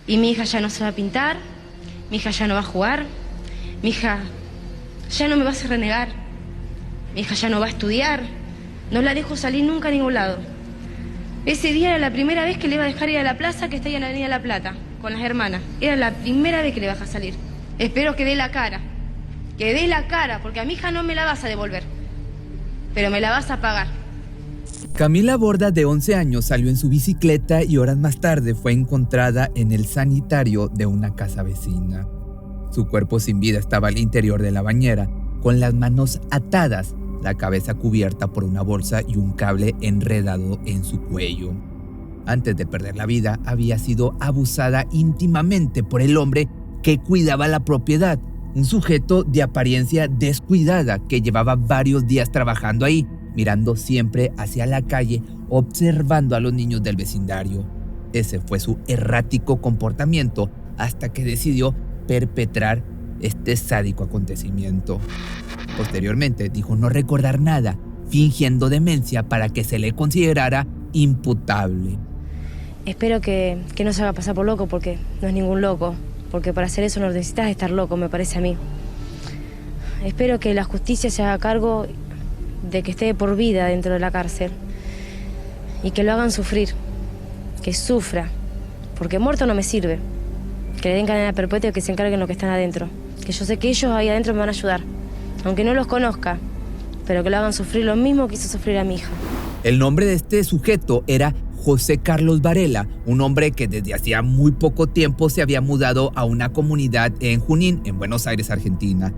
Y mi hija ya no se va a pintar, mi hija ya no va a jugar, mi hija ya no me va a hacer renegar, mi hija ya no va a estudiar, no la dejo salir nunca a ningún lado. Ese día era la primera vez que le iba a dejar ir a la plaza que está ahí en la Avenida La Plata, con las hermanas. Era la primera vez que le vas a salir. Espero que dé la cara, porque a mi hija no me la vas a devolver, pero me la vas a pagar. Camila Borda, de 11 años, salió en su bicicleta y horas más tarde fue encontrada en el sanitario de una casa vecina. Su cuerpo sin vida estaba al interior de la bañera, con las manos atadas, la cabeza cubierta por una bolsa y un cable enredado en su cuello. Antes de perder la vida, había sido abusada íntimamente por el hombre que cuidaba la propiedad, un sujeto de apariencia descuidada que llevaba varios días trabajando ahí, mirando siempre hacia la calle, observando a los niños del vecindario. Ese fue su errático comportamiento hasta que decidió perpetrar este sádico acontecimiento. Posteriormente dijo no recordar nada, fingiendo demencia para que se le considerara imputable. Espero que no se haga pasar por loco, porque no es ningún loco, porque para hacer eso no necesitas estar loco, me parece a mí. Espero que la justicia se haga cargo de que esté por vida dentro de la cárcel y que lo hagan sufrir, que sufra, porque muerto no me sirve. Que le den cadena perpetua y que se encarguen los que están adentro, que yo sé que ellos ahí adentro me van a ayudar, aunque no los conozca, pero que lo hagan sufrir lo mismo que hizo sufrir a mi hija. El nombre de este sujeto era José Carlos Varela, un hombre que desde hacía muy poco tiempo se había mudado a una comunidad en Junín, en Buenos Aires, Argentina.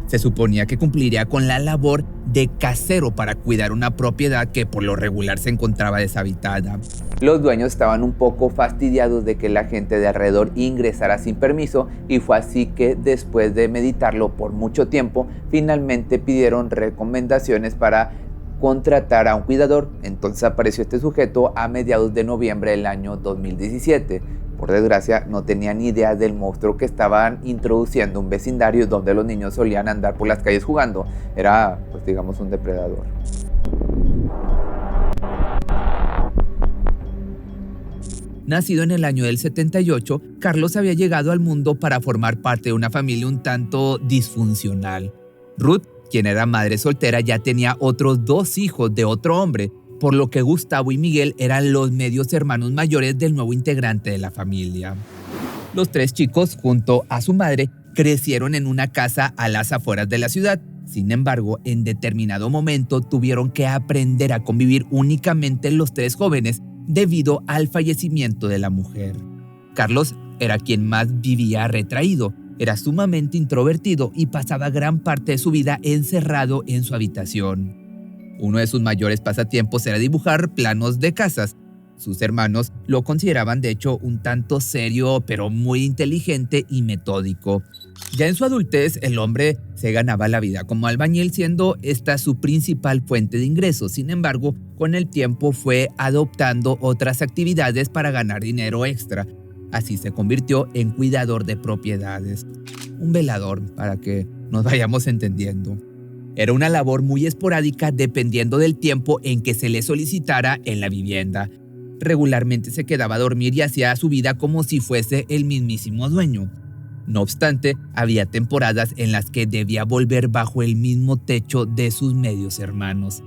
Se suponía que cumpliría con la labor de casero para cuidar una propiedad que por lo regular se encontraba deshabitada. Los dueños estaban un poco fastidiados de que la gente de alrededor ingresara sin permiso y fue así que después de meditarlo por mucho tiempo, finalmente pidieron recomendaciones para contratar a un cuidador. Entonces apareció este sujeto a mediados de noviembre del año 2017. Por desgracia, no tenía ni idea del monstruo que estaban introduciendo un vecindario donde los niños solían andar por las calles jugando. Era, pues digamos, un depredador. Nacido en el año del 78, Carlos había llegado al mundo para formar parte de una familia un tanto disfuncional. Ruth, quien era madre soltera, ya tenía otros 2 hijos de otro hombre, por lo que Gustavo y Miguel eran los medios hermanos mayores del nuevo integrante de la familia. Los 3 chicos, junto a su madre, crecieron en una casa a las afueras de la ciudad. Sin embargo, en determinado momento tuvieron que aprender a convivir únicamente los 3 jóvenes debido al fallecimiento de la mujer. Carlos era quien más vivía retraído, era sumamente introvertido y pasaba gran parte de su vida encerrado en su habitación. Uno de sus mayores pasatiempos era dibujar planos de casas. Sus hermanos lo consideraban de hecho un tanto serio, pero muy inteligente y metódico. Ya en su adultez, el hombre se ganaba la vida como albañil, siendo esta su principal fuente de ingresos. Sin embargo, con el tiempo fue adoptando otras actividades para ganar dinero extra. Así se convirtió en cuidador de propiedades. Un velador, para que nos vayamos entendiendo. Era una labor muy esporádica dependiendo del tiempo en que se le solicitara en la vivienda. Regularmente se quedaba a dormir y hacía su vida como si fuese el mismísimo dueño. No obstante, había temporadas en las que debía volver bajo el mismo techo de sus medios hermanos.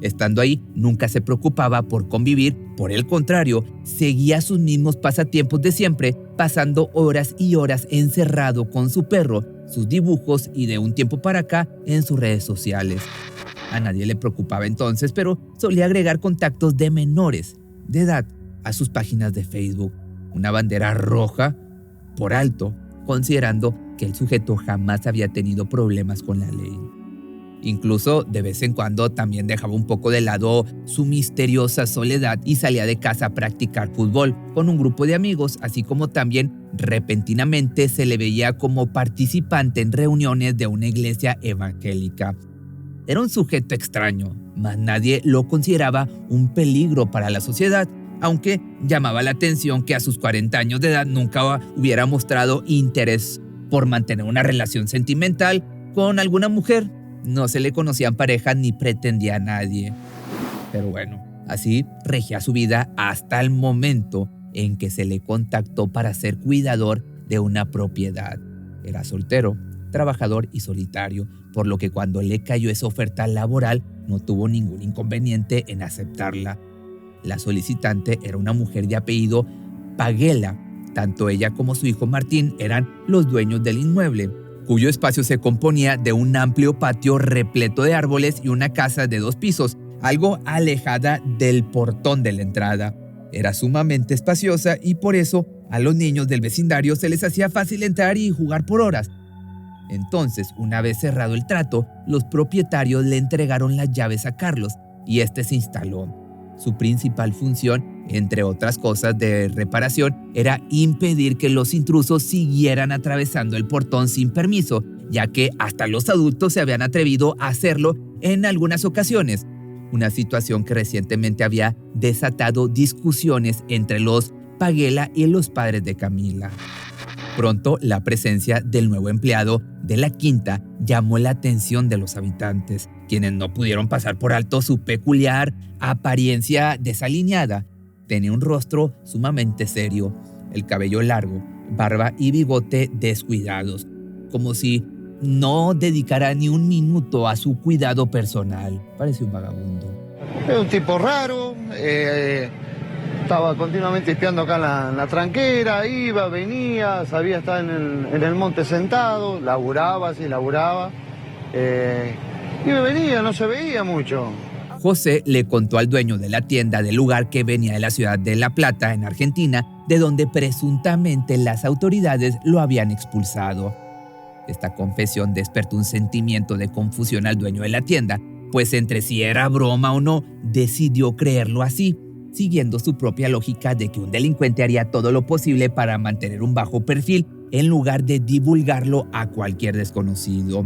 Estando ahí, nunca se preocupaba por convivir, por el contrario, seguía sus mismos pasatiempos de siempre, pasando horas y horas encerrado con su perro, sus dibujos y de un tiempo para acá en sus redes sociales. A nadie le preocupaba entonces, pero solía agregar contactos de menores de edad a sus páginas de Facebook. Una bandera roja por alto, considerando que el sujeto jamás había tenido problemas con la ley. Incluso de vez en cuando también dejaba un poco de lado su misteriosa soledad y salía de casa a practicar fútbol con un grupo de amigos, así como también repentinamente se le veía como participante en reuniones de una iglesia evangélica. Era un sujeto extraño, mas nadie lo consideraba un peligro para la sociedad, aunque llamaba la atención que a sus 40 años de edad nunca hubiera mostrado interés por mantener una relación sentimental con alguna mujer. No se le conocían parejas ni pretendía a nadie. Pero bueno, así regía su vida hasta el momento en que se le contactó para ser cuidador de una propiedad. Era soltero, trabajador y solitario, por lo que cuando le cayó esa oferta laboral no tuvo ningún inconveniente en aceptarla. La solicitante era una mujer de apellido Paguela. Tanto ella como su hijo Martín eran los dueños del inmueble, cuyo espacio se componía de un amplio patio repleto de árboles y una casa de 2 pisos, algo alejada del portón de la entrada. Era sumamente espaciosa y por eso a los niños del vecindario se les hacía fácil entrar y jugar por horas. Entonces, una vez cerrado el trato, los propietarios le entregaron las llaves a Carlos y este se instaló. Su principal función, entre otras cosas de reparación, era impedir que los intrusos siguieran atravesando el portón sin permiso, ya que hasta los adultos se habían atrevido a hacerlo en algunas ocasiones. Una situación que recientemente había desatado discusiones entre los Paguela y los padres de Camila. Pronto, la presencia del nuevo empleado de la quinta llamó la atención de los habitantes, quienes no pudieron pasar por alto su peculiar apariencia desaliñada. Tenía un rostro sumamente serio, el cabello largo, barba y bigote descuidados, como si no dedicara ni un minuto a su cuidado personal. Parece un vagabundo. Es un tipo raro, estaba continuamente espiando acá en la tranquera, iba, venía, sabía estar en el monte sentado, laburaba, iba, venía, no se veía mucho. José le contó al dueño de la tienda del lugar que venía de la ciudad de La Plata, en Argentina, de donde presuntamente las autoridades lo habían expulsado. Esta confesión despertó un sentimiento de confusión al dueño de la tienda, pues entre si era broma o no, decidió creerlo así, siguiendo su propia lógica de que un delincuente haría todo lo posible para mantener un bajo perfil en lugar de divulgarlo a cualquier desconocido.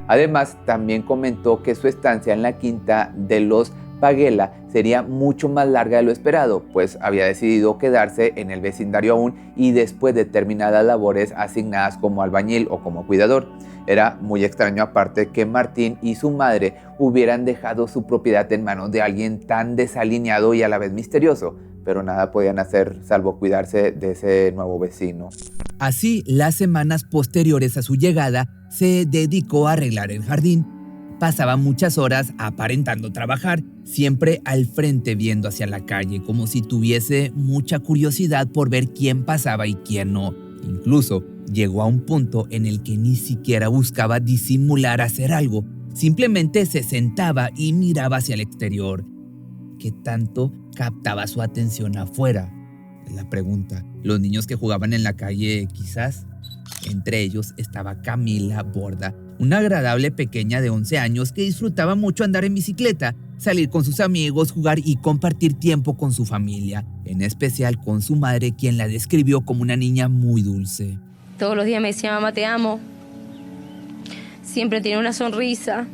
Además, también comentó que su estancia en la quinta de los Paguela sería mucho más larga de lo esperado, pues había decidido quedarse en el vecindario aún y después de terminadas labores asignadas como albañil o como cuidador. Era muy extraño aparte que Martín y su madre hubieran dejado su propiedad en manos de alguien tan desalineado y a la vez misterioso, pero nada podían hacer salvo cuidarse de ese nuevo vecino. Así, las semanas posteriores a su llegada, se dedicó a arreglar el jardín. Pasaba muchas horas aparentando trabajar, siempre al frente viendo hacia la calle, como si tuviese mucha curiosidad por ver quién pasaba y quién no. Incluso llegó a un punto en el que ni siquiera buscaba disimular hacer algo, simplemente se sentaba y miraba hacia el exterior. ¿Qué tanto captaba su atención afuera? Es la pregunta. Los niños que jugaban en la calle, quizás. Entre ellos estaba Camila Borda, una agradable pequeña de 11 años que disfrutaba mucho andar en bicicleta, salir con sus amigos, jugar y compartir tiempo con su familia, en especial con su madre, quien la describió como una niña muy dulce. Todos los días me decía, mamá, te amo. Siempre tenía una sonrisa.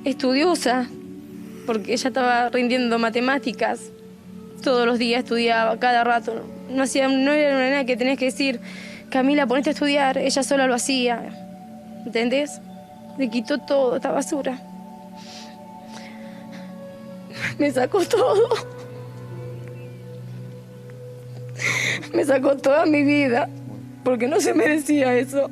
Estudiosa, porque ella estaba rindiendo matemáticas. Todos los días estudiaba, cada rato. No era una nena que tenías que decir, Camila, ponete a estudiar. Ella sola lo hacía. ¿Entendés? Le quitó todo, esta basura. Me sacó todo. Me sacó toda mi vida, porque no se merecía eso.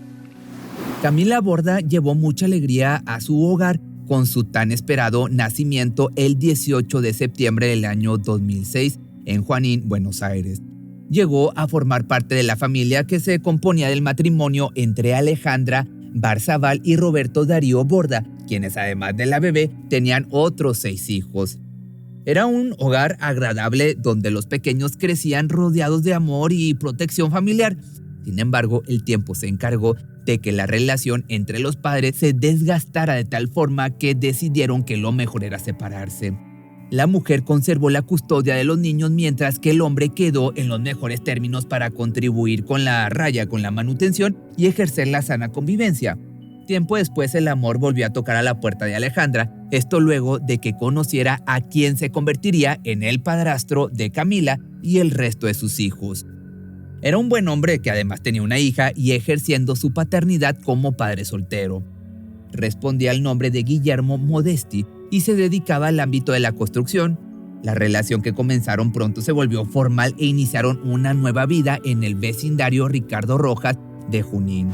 Camila Borda llevó mucha alegría a su hogar con su tan esperado nacimiento el 18 de septiembre del año 2006 en Junín, Buenos Aires. Llegó a formar parte de la familia que se componía del matrimonio entre Alejandra Barzabal y Roberto Darío Borda, quienes además de la bebé tenían otros 6 hijos. Era un hogar agradable donde los pequeños crecían rodeados de amor y protección familiar. Sin embargo, el tiempo se encargó de que la relación entre los padres se desgastara de tal forma que decidieron que lo mejor era separarse. La mujer conservó la custodia de los niños mientras que el hombre quedó en los mejores términos para contribuir con la manutención y ejercer la sana convivencia. Tiempo después el amor volvió a tocar a la puerta de Alejandra, esto luego de que conociera a quien se convertiría en el padrastro de Camila y el resto de sus hijos. Era un buen hombre que además tenía una hija y ejerciendo su paternidad como padre soltero. Respondía al nombre de Guillermo Modesti y se dedicaba al ámbito de la construcción. La relación que comenzaron pronto se volvió formal e iniciaron una nueva vida en el vecindario Ricardo Rojas de Junín.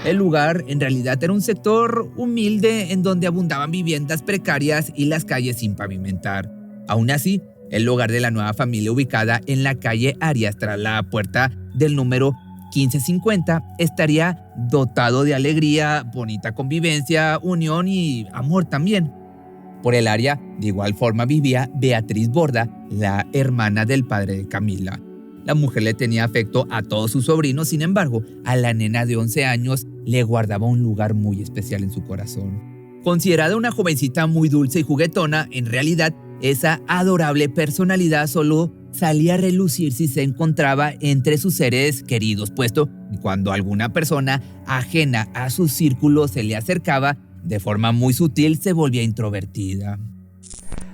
El lugar en realidad era un sector humilde en donde abundaban viviendas precarias y las calles sin pavimentar. Aún así, el hogar de la nueva familia ubicada en la calle Arias tras la puerta del número 1550 estaría dotado de alegría, bonita convivencia, unión y amor también. Por el área, de igual forma, vivía Beatriz Borda, la hermana del padre de Camila. La mujer le tenía afecto a todos sus sobrinos, sin embargo, a la nena de 11 años le guardaba un lugar muy especial en su corazón. Considerada una jovencita muy dulce y juguetona, en realidad, esa adorable personalidad solo salía a relucir si se encontraba entre sus seres queridos, puesto que cuando alguna persona ajena a su círculo se le acercaba, de forma muy sutil se volvía introvertida.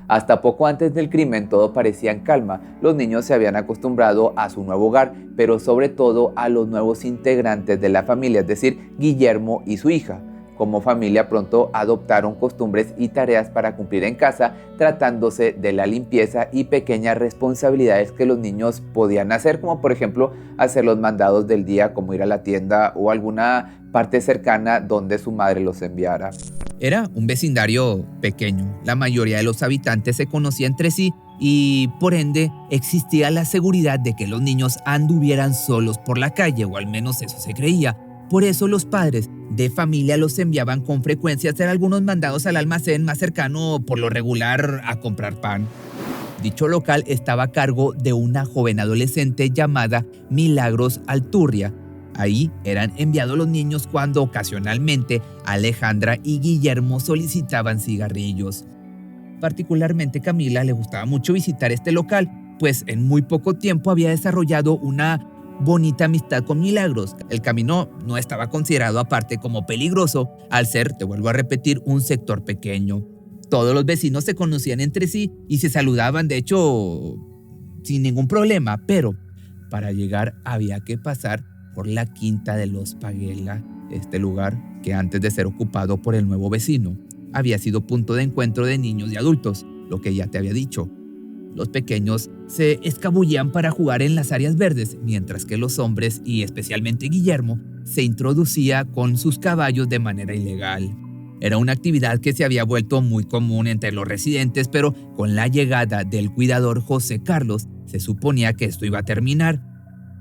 Hasta poco antes del crimen todo parecía en calma. Los niños se habían acostumbrado a su nuevo hogar, pero sobre todo a los nuevos integrantes de la familia, es decir, Guillermo y su hija. Como familia pronto adoptaron costumbres y tareas para cumplir en casa, tratándose de la limpieza y pequeñas responsabilidades que los niños podían hacer, como por ejemplo hacer los mandados del día, como ir a la tienda o alguna parte cercana donde su madre los enviara. Era un vecindario pequeño. La mayoría de los habitantes se conocían entre sí y, por ende, existía la seguridad de que los niños anduvieran solos por la calle, o al menos eso se creía. Por eso los padres de familia los enviaban con frecuencia a hacer algunos mandados al almacén más cercano, por lo regular a comprar pan. Dicho local estaba a cargo de una joven adolescente llamada Milagros Alturria. Ahí eran enviados los niños cuando ocasionalmente Alejandra y Guillermo solicitaban cigarrillos. Particularmente Camila le gustaba mucho visitar este local, pues en muy poco tiempo había desarrollado una bonita amistad con Milagros. El camino no estaba considerado aparte como peligroso, al ser, te vuelvo a repetir, un sector pequeño. Todos los vecinos se conocían entre sí y se saludaban, de hecho, sin ningún problema, pero para llegar había que pasar por la Quinta de los Paguela, este lugar que antes de ser ocupado por el nuevo vecino, había sido punto de encuentro de niños y adultos, lo que ya te había dicho. Los pequeños se escabullían para jugar en las áreas verdes, mientras que los hombres, y especialmente Guillermo, se introducía con sus caballos de manera ilegal. Era una actividad que se había vuelto muy común entre los residentes, pero con la llegada del cuidador José Carlos, se suponía que esto iba a terminar.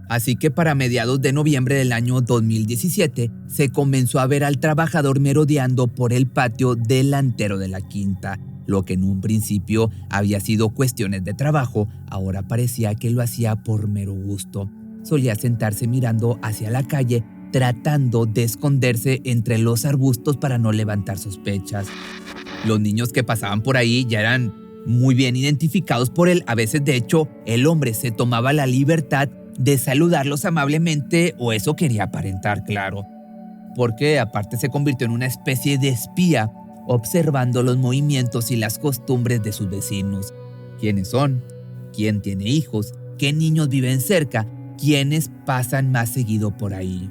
Así que para mediados de noviembre del año 2017, se comenzó a ver al trabajador merodeando por el patio delantero de la quinta. Lo que en un principio había sido cuestiones de trabajo, ahora parecía que lo hacía por mero gusto. Solía sentarse mirando hacia la calle, tratando de esconderse entre los arbustos para no levantar sospechas. Los niños que pasaban por ahí ya eran muy bien identificados por él. A veces, de hecho, el hombre se tomaba la libertad de saludarlos amablemente, o eso quería aparentar, claro. Porque aparte se convirtió en una especie de espía, observando los movimientos y las costumbres de sus vecinos. ¿Quiénes son? ¿Quién tiene hijos? ¿Qué niños viven cerca? ¿Quiénes pasan más seguido por ahí?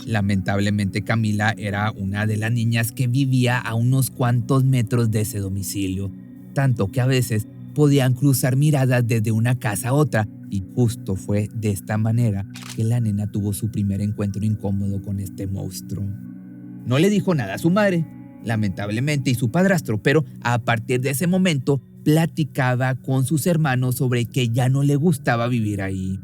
Lamentablemente Camila era una de las niñas que vivía a unos cuantos metros de ese domicilio, tanto que a veces podían cruzar miradas desde una casa a otra, y justo fue de esta manera que la nena tuvo su primer encuentro incómodo con este monstruo. No le dijo nada a su madre, lamentablemente, y su padrastro, pero a partir de ese momento platicaba con sus hermanos sobre que ya no le gustaba vivir ahí.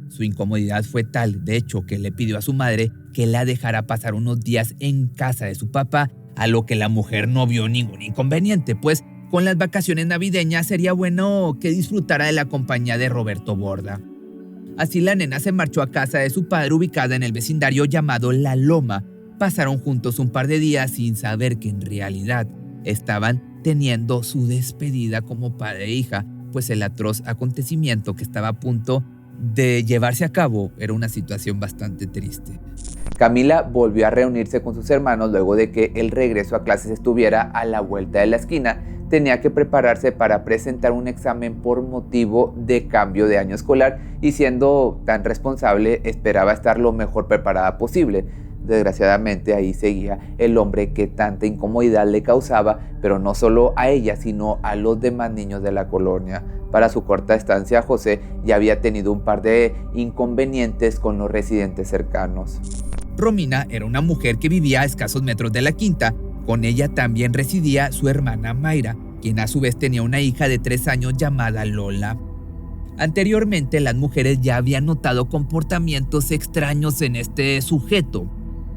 Su incomodidad fue tal, de hecho, que le pidió a su madre que la dejara pasar unos días en casa de su papá, a lo que la mujer no vio ningún inconveniente, pues con las vacaciones navideñas sería bueno que disfrutara de la compañía de Roberto Borda. Así la nena se marchó a casa de su padre, ubicada en el vecindario llamado La Loma. Pasaron juntos un par de días sin saber que en realidad estaban teniendo su despedida como padre e hija, pues el atroz acontecimiento que estaba a punto de llevarse a cabo era una situación bastante triste. Camila volvió a reunirse con sus hermanos luego de que el regreso a clases estuviera a la vuelta de la esquina. Tenía que prepararse para presentar un examen por motivo de cambio de año escolar y, siendo tan responsable, esperaba estar lo mejor preparada posible. desgraciadamente ahí seguía el hombre que tanta incomodidad le causaba, pero no solo a ella, sino a los demás niños de la colonia. Para su corta estancia, José ya había tenido un par de inconvenientes con los residentes cercanos. Romina era una mujer que vivía a escasos metros de la quinta. Con ella también residía su hermana Mayra, quien a su vez tenía una hija de 3 años llamada Lola. Anteriormente, las mujeres ya habían notado comportamientos extraños en este sujeto.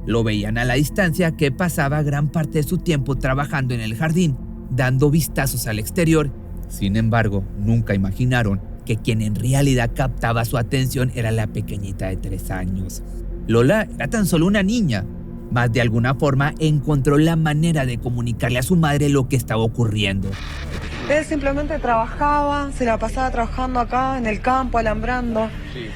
Lo veían a la distancia que pasaba gran parte de su tiempo trabajando en el jardín, dando vistazos al exterior. Sin embargo, nunca imaginaron que quien en realidad captaba su atención era la pequeñita de 3 años. Lola era tan solo una niña, mas de alguna forma encontró la manera de comunicarle a su madre lo que estaba ocurriendo. Él simplemente trabajaba, se la pasaba trabajando acá en el campo, alambrando. Sí.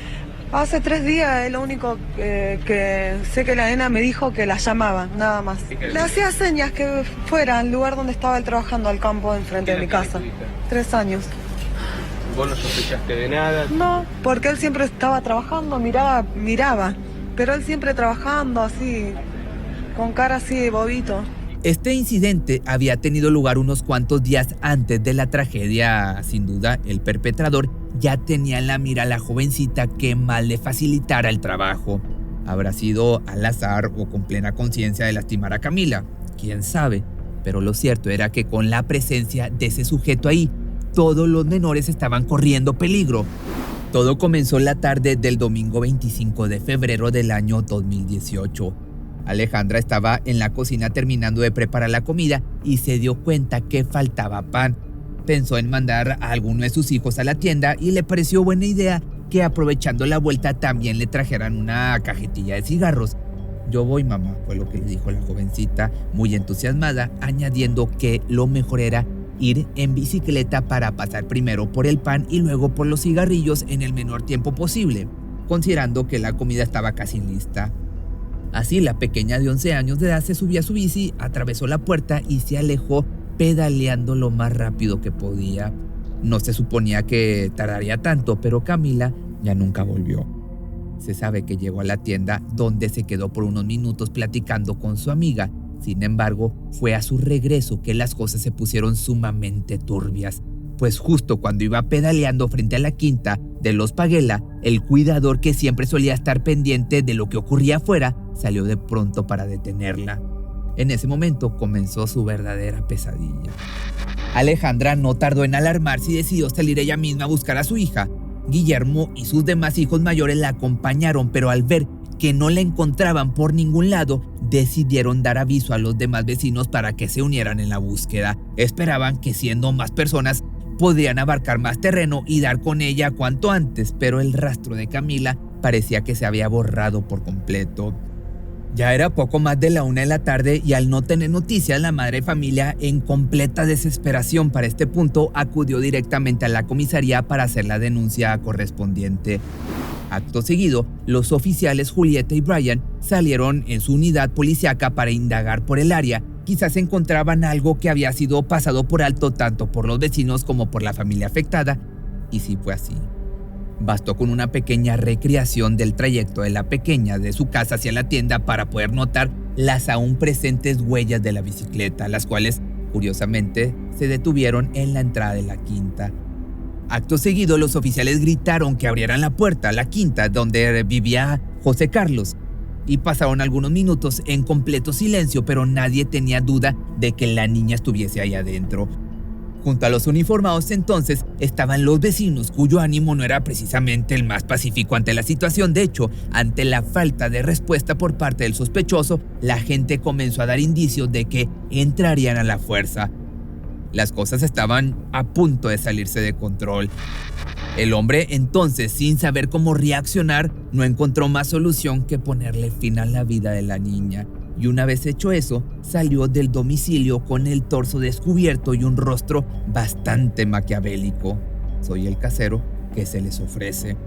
Hace 3 días es lo único que sé que la nena me dijo que la llamaba, nada más. Le hacía señas que fuera al lugar donde estaba él trabajando, al campo enfrente de mi casa. 3 años. ¿Vos no sospechaste de nada? No, porque él siempre estaba trabajando, miraba, pero él siempre trabajando así, con cara así de bobito. Este incidente había tenido lugar unos cuantos días antes de la tragedia. Sin duda, el perpetrador ya tenía en la mira a la jovencita que mal le facilitara el trabajo. ¿Habrá sido al azar o con plena conciencia de lastimar a Camila? ¿Quién sabe? Pero lo cierto era que con la presencia de ese sujeto ahí, todos los menores estaban corriendo peligro. Todo comenzó la tarde del domingo 25 de febrero del año 2018. Alejandra estaba en la cocina terminando de preparar la comida y se dio cuenta que faltaba pan. Pensó en mandar a alguno de sus hijos a la tienda y le pareció buena idea que aprovechando la vuelta también le trajeran una cajetilla de cigarros. «Yo voy, mamá», fue lo que le dijo la jovencita, muy entusiasmada, añadiendo que lo mejor era ir en bicicleta para pasar primero por el pan y luego por los cigarrillos en el menor tiempo posible, considerando que la comida estaba casi lista. Así, la pequeña de 11 años de edad se subió a su bici, atravesó la puerta y se alejó pedaleando lo más rápido que podía. No se suponía que tardaría tanto, pero Camila ya nunca volvió. Se sabe que llegó a la tienda, donde se quedó por unos minutos platicando con su amiga. Sin embargo, fue a su regreso que las cosas se pusieron sumamente turbias, pues justo cuando iba pedaleando frente a la quinta de los Paguela, el cuidador, que siempre solía estar pendiente de lo que ocurría afuera, salió de pronto para detenerla. En ese momento comenzó su verdadera pesadilla. Alejandra no tardó en alarmarse y decidió salir ella misma a buscar a su hija. Guillermo y sus demás hijos mayores la acompañaron, pero al ver que no la encontraban por ningún lado, decidieron dar aviso a los demás vecinos para que se unieran en la búsqueda. Esperaban que, siendo más personas, podrían abarcar más terreno y dar con ella cuanto antes, pero el rastro de Camila parecía que se había borrado por completo. Ya era poco más de la 1 de la tarde y al no tener noticias, la madre de familia, en completa desesperación para este punto, acudió directamente a la comisaría para hacer la denuncia correspondiente. Acto seguido, los oficiales Julieta y Brian salieron en su unidad policíaca para indagar por el área. Quizás encontraban algo que había sido pasado por alto tanto por los vecinos como por la familia afectada, y sí fue así. Bastó con una pequeña recreación del trayecto de la pequeña de su casa hacia la tienda para poder notar las aún presentes huellas de la bicicleta, las cuales, curiosamente, se detuvieron en la entrada de la quinta. Acto seguido, los oficiales gritaron que abrieran la puerta a la quinta donde vivía José Carlos, y pasaron algunos minutos en completo silencio, pero nadie tenía duda de que la niña estuviese ahí adentro. Junto a los uniformados entonces estaban los vecinos, cuyo ánimo no era precisamente el más pacífico ante la situación. De hecho, ante la falta de respuesta por parte del sospechoso, la gente comenzó a dar indicios de que entrarían a la fuerza. Las cosas estaban a punto de salirse de control. El hombre, entonces, sin saber cómo reaccionar, no encontró más solución que ponerle fin a la vida de la niña. Y una vez hecho eso, salió del domicilio con el torso descubierto y un rostro bastante maquiavélico. «¿Soy el casero que se les ofrece?»,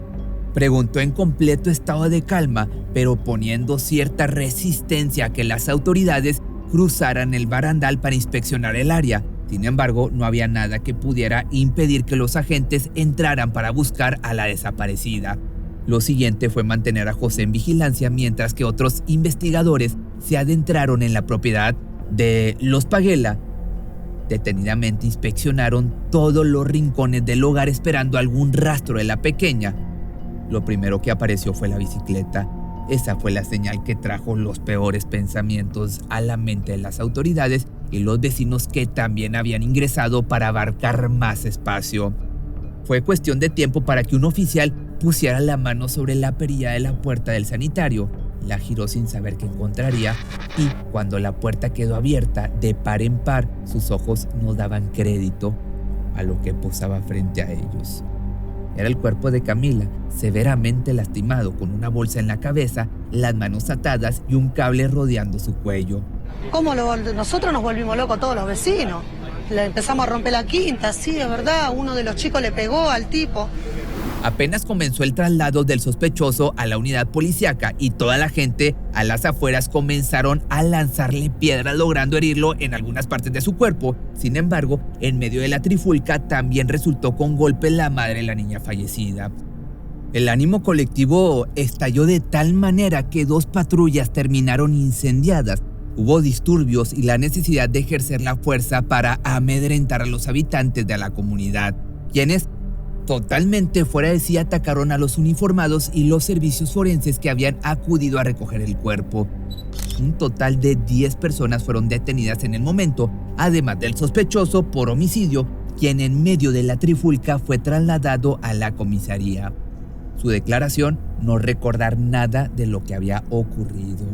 preguntó en completo estado de calma, pero poniendo cierta resistencia a que las autoridades cruzaran el barandal para inspeccionar el área. Sin embargo, no había nada que pudiera impedir que los agentes entraran para buscar a la desaparecida. Lo siguiente fue mantener a José en vigilancia mientras que otros investigadores se adentraron en la propiedad de los Paguela. Detenidamente inspeccionaron todos los rincones del hogar esperando algún rastro de la pequeña. Lo primero que apareció fue la bicicleta. Esa fue la señal que trajo los peores pensamientos a la mente de las autoridades y los vecinos que también habían ingresado para abarcar más espacio. Fue cuestión de tiempo para que un oficial pusiera la mano sobre la perilla de la puerta del sanitario. La giró sin saber qué encontraría y cuando la puerta quedó abierta de par en par, sus ojos no daban crédito a lo que posaba frente a ellos. Era el cuerpo de Camila, severamente lastimado con una bolsa en la cabeza, las manos atadas y un cable rodeando su cuello. Nosotros nos volvimos locos todos los vecinos. Le empezamos a romper la quinta, sí, de verdad. Uno de los chicos le pegó al tipo. Apenas comenzó el traslado del sospechoso a la unidad policíaca y toda la gente a las afueras comenzaron a lanzarle piedras logrando herirlo en algunas partes de su cuerpo. Sin embargo, en medio de la trifulca también resultó con golpes la madre de la niña fallecida. El ánimo colectivo estalló de tal manera que 2 patrullas terminaron incendiadas. Hubo disturbios y la necesidad de ejercer la fuerza para amedrentar a los habitantes de la comunidad, quienes totalmente fuera de sí atacaron a los uniformados y los servicios forenses que habían acudido a recoger el cuerpo. Un total de 10 personas fueron detenidas en el momento, además del sospechoso por homicidio, quien en medio de la trifulca fue trasladado a la comisaría. Su declaración: no recordar nada de lo que había ocurrido.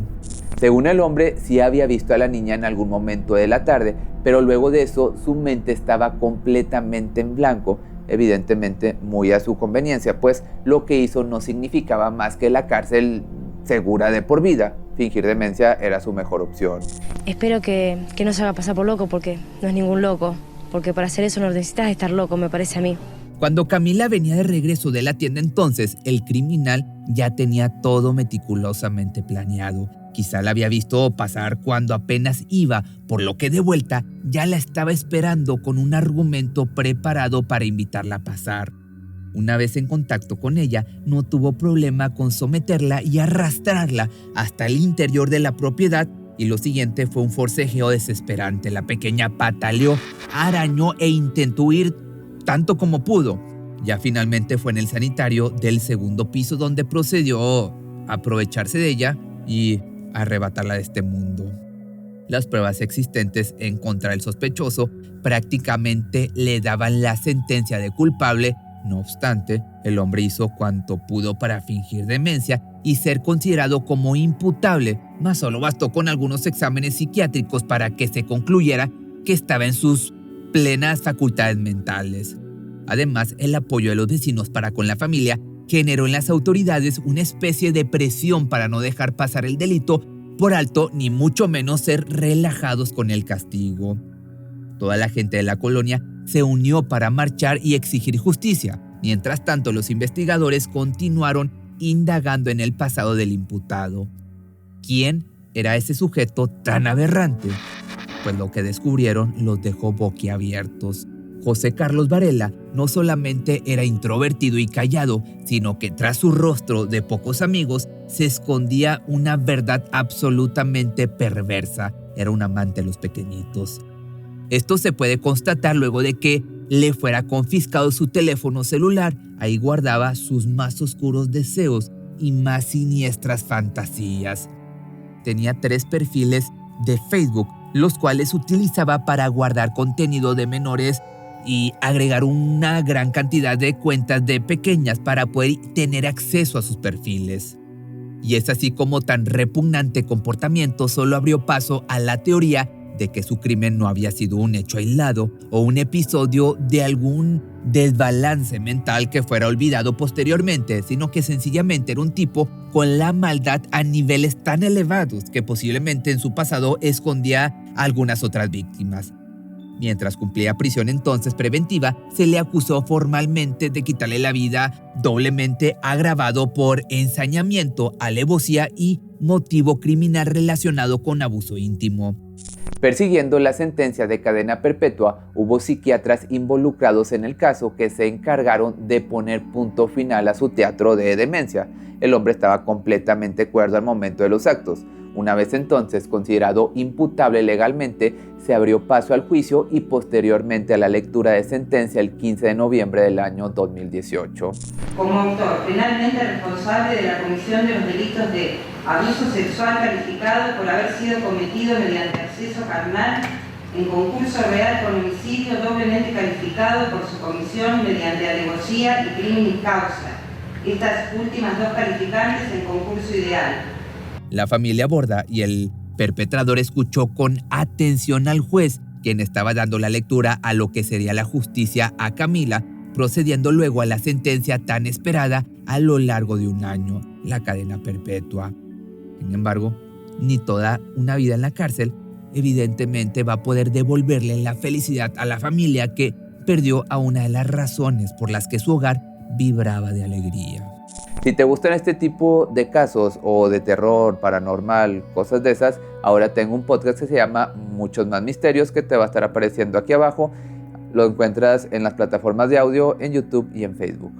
Según el hombre, sí había visto a la niña en algún momento de la tarde, pero luego de eso su mente estaba completamente en blanco, evidentemente muy a su conveniencia, pues lo que hizo no significaba más que la cárcel segura de por vida. Fingir demencia era su mejor opción. Espero que no se haga pasar por loco porque no es ningún loco, porque para hacer eso no necesitas estar loco, me parece a mí. Cuando Camila venía de regreso de la tienda entonces, el criminal ya tenía todo meticulosamente planeado. Quizá la había visto pasar cuando apenas iba, por lo que de vuelta ya la estaba esperando con un argumento preparado para invitarla a pasar. Una vez en contacto con ella, no tuvo problema con someterla y arrastrarla hasta el interior de la propiedad, y lo siguiente fue un forcejeo desesperante. La pequeña pataleó, arañó e intentó huir tanto como pudo. Ya finalmente fue en el sanitario del segundo piso donde procedió a aprovecharse de ella y arrebatarla de este mundo. Las pruebas existentes en contra del sospechoso prácticamente le daban la sentencia de culpable. No obstante, el hombre hizo cuanto pudo para fingir demencia y ser considerado como imputable, mas solo bastó con algunos exámenes psiquiátricos para que se concluyera que estaba en sus plenas facultades mentales. Además, el apoyo de los vecinos para con la familia generó en las autoridades una especie de presión para no dejar pasar el delito por alto, ni mucho menos ser relajados con el castigo. Toda la gente de la colonia se unió para marchar y exigir justicia. Mientras tanto, los investigadores continuaron indagando en el pasado del imputado. ¿Quién era ese sujeto tan aberrante? Pues lo que descubrieron los dejó boquiabiertos. José Carlos Varela no solamente era introvertido y callado, sino que tras su rostro de pocos amigos se escondía una verdad absolutamente perversa. Era un amante de los pequeñitos. Esto se puede constatar luego de que le fuera confiscado su teléfono celular. Ahí guardaba sus más oscuros deseos y más siniestras fantasías. Tenía 3 perfiles de Facebook, los cuales utilizaba para guardar contenido de menores y agregar una gran cantidad de cuentas de pequeñas para poder tener acceso a sus perfiles. Y es así como tan repugnante comportamiento solo abrió paso a la teoría de que su crimen no había sido un hecho aislado o un episodio de algún desbalance mental que fuera olvidado posteriormente, sino que sencillamente era un tipo con la maldad a niveles tan elevados que posiblemente en su pasado escondía a algunas otras víctimas. Mientras cumplía prisión entonces preventiva, se le acusó formalmente de quitarle la vida, doblemente agravado por ensañamiento, alevosía y motivo criminal relacionado con abuso íntimo. Persiguiendo la sentencia de cadena perpetua, hubo psiquiatras involucrados en el caso que se encargaron de poner punto final a su teatro de demencia. El hombre estaba completamente cuerdo al momento de los actos. Una vez entonces considerado imputable legalmente, se abrió paso al juicio y posteriormente a la lectura de sentencia el 15 de noviembre del año 2018. Como autor penalmente responsable de la comisión de los delitos de abuso sexual calificado por haber sido cometido mediante acceso carnal en concurso real con homicidio doblemente calificado por su comisión mediante alevosía y crimen causa. Estas últimas dos calificantes en concurso ideal. La familia Borda y el perpetrador escuchó con atención al juez, quien estaba dando la lectura a lo que sería la justicia a Camila, procediendo luego a la sentencia tan esperada a lo largo de un año, la cadena perpetua. Sin embargo, ni toda una vida en la cárcel evidentemente va a poder devolverle la felicidad a la familia que perdió a una de las razones por las que su hogar vibraba de alegría. Si te gustan este tipo de casos o de terror, paranormal, cosas de esas, ahora tengo un podcast que se llama Muchos Más Misterios, que te va a estar apareciendo aquí abajo. Lo encuentras en las plataformas de audio, en YouTube y en Facebook.